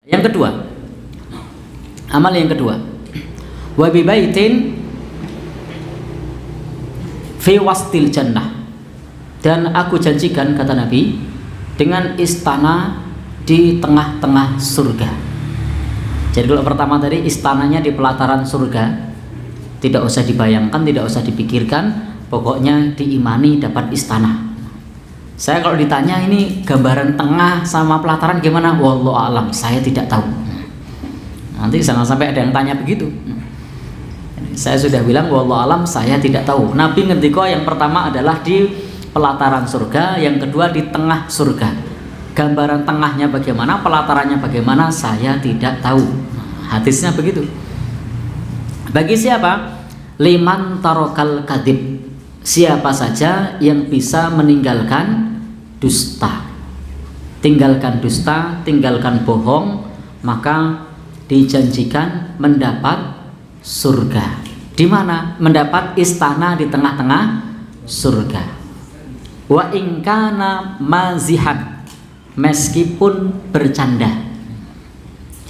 Yang kedua, amal yang kedua, wa bi baitin fi wastil jannah, dan aku janjikan, kata Nabi, dengan istana di tengah-tengah surga. Jadi kalau pertama tadi istananya di pelataran surga, tidak usah dibayangkan, tidak usah dipikirkan, pokoknya diimani dapat istana. Saya kalau ditanya ini gambaran tengah sama pelataran gimana, wallahu alam, saya tidak tahu. Nanti jangan sampai ada yang tanya begitu. Saya sudah bilang wallahu alam, saya tidak tahu. Nabi ngendika yang pertama adalah di pelataran surga, yang kedua di tengah surga. Gambaran tengahnya bagaimana, pelatarannya bagaimana, saya tidak tahu. Hadisnya begitu. Bagi siapa? Liman tarokal kadib, siapa saja yang bisa meninggalkan dusta, tinggalkan dusta, tinggalkan bohong, maka dijanjikan mendapat surga. Di mana? Mendapat istana di tengah-tengah surga. Wa ingkana mazihan, meskipun bercanda.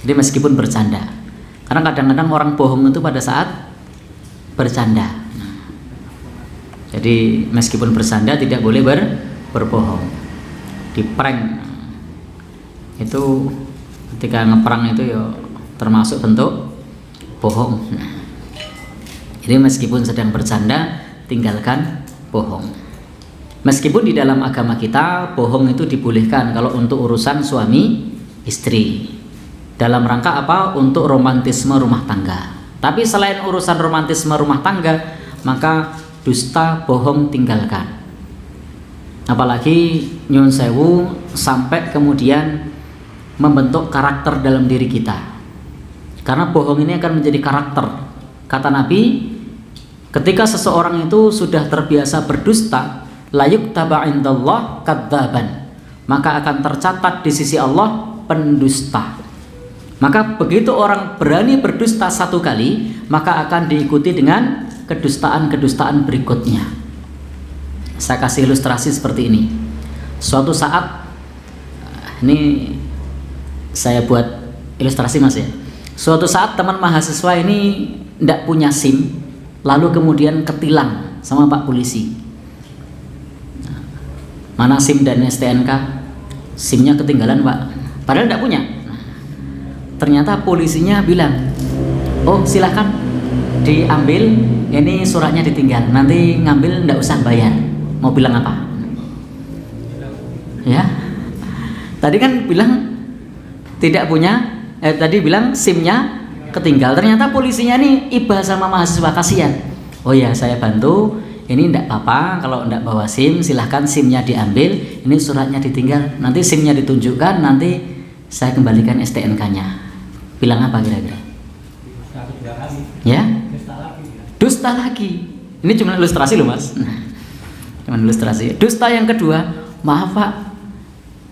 Jadi meskipun bercanda, karena kadang-kadang orang bohong itu pada saat bercanda. Jadi meskipun bercanda tidak boleh berbohong. Di prank itu, ketika ngeprang itu ya termasuk bentuk bohong. Jadi meskipun sedang bercanda, tinggalkan bohong. Meskipun di dalam agama kita bohong itu dibolehkan kalau untuk urusan suami istri, dalam rangka apa? Untuk romantisme rumah tangga. Tapi selain urusan romantisme rumah tangga, maka dusta, bohong tinggalkan. Apalagi nyun sewu sampai kemudian membentuk karakter dalam diri kita. Karena bohong ini akan menjadi karakter. Kata Nabi, ketika seseorang itu sudah terbiasa berdusta, la yuktaba indallah kadzaban, maka akan tercatat di sisi Allah pendusta. Maka begitu orang berani berdusta satu kali, maka akan diikuti dengan kedustaan-kedustaan berikutnya. Saya kasih ilustrasi seperti ini. Suatu saat, ini saya buat ilustrasi mas ya. Suatu saat teman mahasiswa ini tidak punya SIM, lalu kemudian ketilang sama Pak Polisi. Mana SIM dan STNK? SIM-nya ketinggalan Pak, padahal tidak punya. Ternyata polisinya bilang, oh silahkan diambil, ini suratnya ditinggal, nanti ngambil tidak usah bayar. Mau bilang apa? Ya, tadi kan bilang tidak punya, tadi bilang SIM-nya ketinggal. Ternyata polisinya ini iba sama mahasiswa, kasihan. Oh ya, saya bantu, ini tidak apa-apa, kalau tidak bawa SIM silahkan SIM-nya diambil, ini suratnya ditinggal, nanti SIM-nya ditunjukkan, nanti saya kembalikan STNK-nya. Bilang apa kira-kira? Ya? Dusta lagi. Ini cuma ilustrasi loh mas. Cuma ilustrasi. Dusta yang kedua, maaf pak,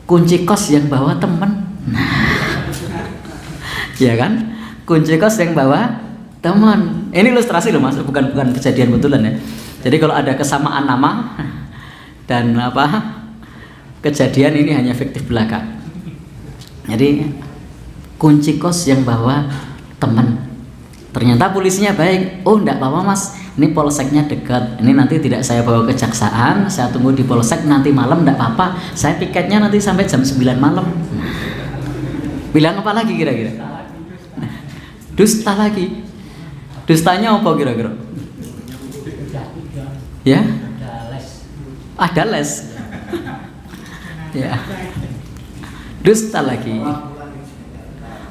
kunci kos yang bawa teman. Ya kan? Kunci kos yang bawa teman. Ini ilustrasi loh mas, bukan kejadian betulan ya. Jadi kalau ada kesamaan nama dan apa kejadian, ini hanya fiktif belaka. Jadi kunci kos yang bawa teman. Ternyata polisinya baik. Oh enggak apa-apa mas, ini polseknya dekat, ini nanti tidak saya bawa ke kejaksaan, saya tunggu di polsek, nanti malam enggak apa-apa, saya piketnya nanti sampai jam 9 malam. Bilang apa lagi kira-kira? Dusta lagi. Dustanya apa kira-kira? Ya? Ada les. Ya. Dusta lagi.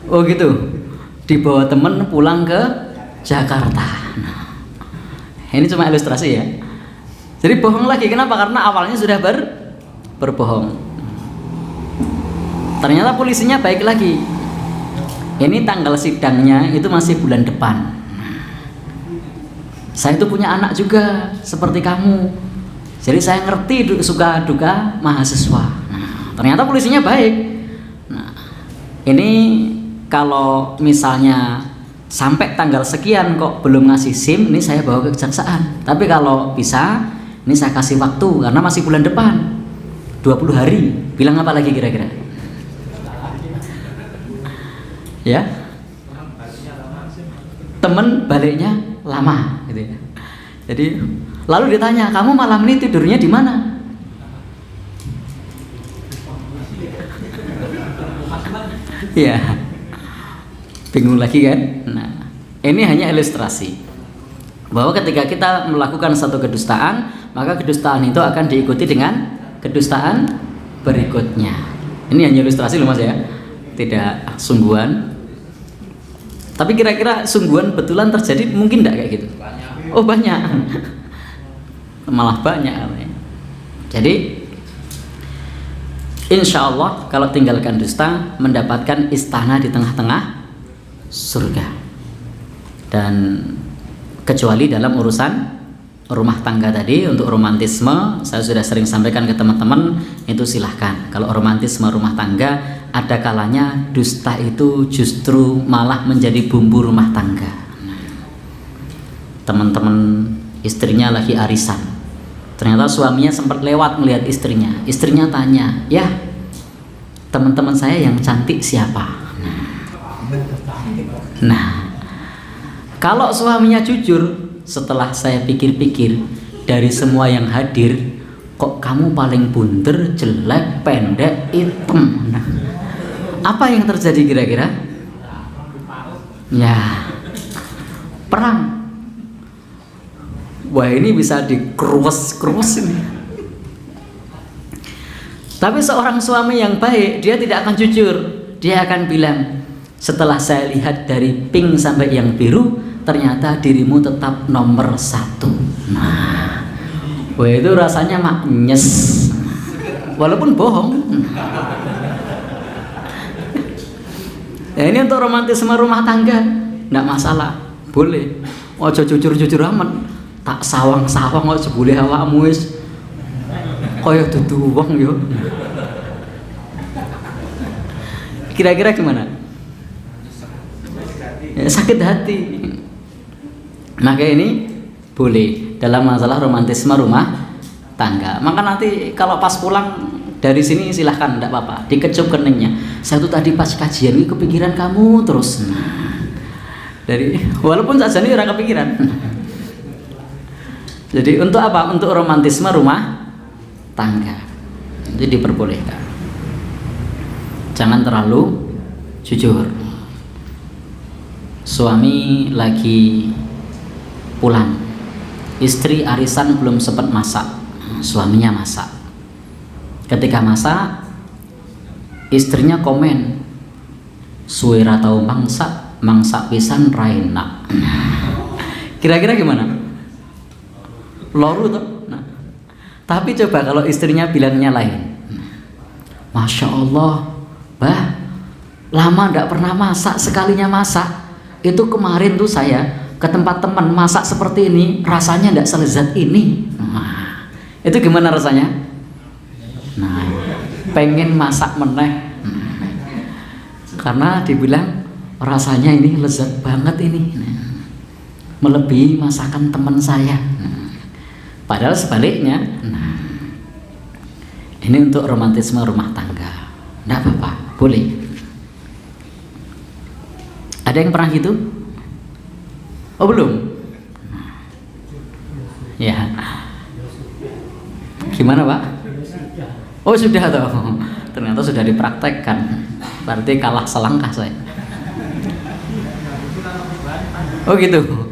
Oh gitu, dibawa temen pulang ke Jakarta. Nah, ini cuma ilustrasi ya. Jadi bohong lagi, kenapa? Karena awalnya sudah berbohong. Ternyata polisinya baik lagi. Ini tanggal sidangnya itu masih bulan depan. Saya itu punya anak juga seperti kamu, jadi saya ngerti suka duka mahasiswa. Nah, ternyata polisinya baik. Nah, ini kalau misalnya sampai tanggal sekian kok belum ngasih SIM, ini saya bawa ke kejaksaan. Tapi kalau bisa, ini saya kasih waktu karena masih bulan depan, 20 hari. Bilang apa lagi kira-kira? Ya, temen baliknya lama gitu ya. Jadi lalu ditanya, kamu malam ini tidurnya di mana? Ya, bingung lagi kan? Nah, ini hanya ilustrasi bahwa ketika kita melakukan satu kedustaan, maka kedustaan itu akan diikuti dengan kedustaan berikutnya. Ini hanya ilustrasi loh Mas ya, tidak sungguhan. Tapi kira-kira sungguhan betulan terjadi mungkin enggak kayak gitu? Oh banyak, malah banyak. Jadi insya Allah kalau tinggalkan dusta mendapatkan istana di tengah-tengah surga. Dan kecuali dalam urusan rumah tangga tadi, untuk romantisme saya sudah sering sampaikan ke teman-teman, itu silahkan. Kalau romantisme rumah tangga, ada kalanya dusta itu justru malah menjadi bumbu rumah tangga. Teman-teman istrinya lagi arisan, ternyata suaminya sempat lewat melihat istrinya. Istrinya tanya, ya teman-teman saya yang cantik siapa? Nah, kalau suaminya jujur, setelah saya pikir-pikir, dari semua yang hadir, kok kamu paling bunder, jelek, pendek, hitam. Nah, apa yang terjadi kira-kira? Ya, perang. Wah, ini bisa dikeruas-keruas ini. Tapi seorang suami yang baik, dia tidak akan jujur. Dia akan bilang, setelah saya lihat dari pink sampai yang biru, ternyata dirimu tetap nomor 1. Nah, wah itu rasanya maknyes, walaupun bohong. Ya, ini untuk romantisme rumah tangga, enggak masalah, boleh. Ojo jujur-jujur amat. Tak sawang-sawang kok sebule awakmu wis kaya dudu wong yo. Kira-kira gimana? Ya, sakit hati. Maka ini boleh dalam masalah romantisme rumah tangga. Maka nanti kalau pas pulang dari sini silahkan, tidak apa-apa, dikecup keningnya. Saya tuh tadi pas kajian ini kepikiran kamu terus. Nah, dari walaupun saja ini orang kepikiran. Jadi untuk apa? Untuk romantisme rumah tangga. Jadi diperbolehkan. Jangan terlalu jujur. Suami lagi pulang, istri arisan belum sempat masak, suaminya masak. Ketika masak, istrinya komen, suwera tau mangsak pisan raina. Kira-kira gimana? Loru tuh. Nah, tapi coba kalau istrinya bilangnya lain. Masya Allah, bah, lama ndak pernah masak, sekalinya masak. Itu kemarin tuh saya ke tempat teman masak seperti ini, rasanya ndak selezat ini. Nah, itu gimana rasanya? Nah, pengen masak meneh. Karena dibilang rasanya ini lezat banget ini. Melebihi masakan teman saya. Padahal sebaliknya. Nah, ini untuk romantisme rumah tangga, tidak apa-apa, boleh. Ada yang pernah gitu? Oh belum? Ya. Gimana Pak? Oh sudah toh. Ternyata sudah dipraktekkan. Berarti kalah selangkah saya. Oh gitu.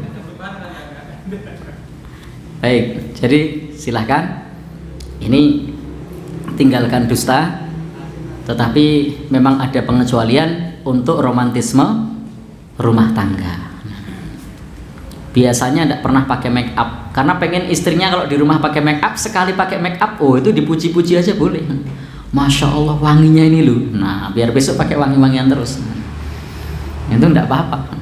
Baik, jadi silahkan. Ini tinggalkan dusta, tetapi memang ada pengecualian untuk romantisme rumah tangga. Biasanya tidak pernah pakai make up, karena pengen istrinya kalau di rumah pakai make up, sekali pakai make up, oh itu dipuji-puji aja boleh. Masya Allah wanginya ini loh. Nah, biar besok pakai wangi-wangian terus. Itu tidak apa-apa.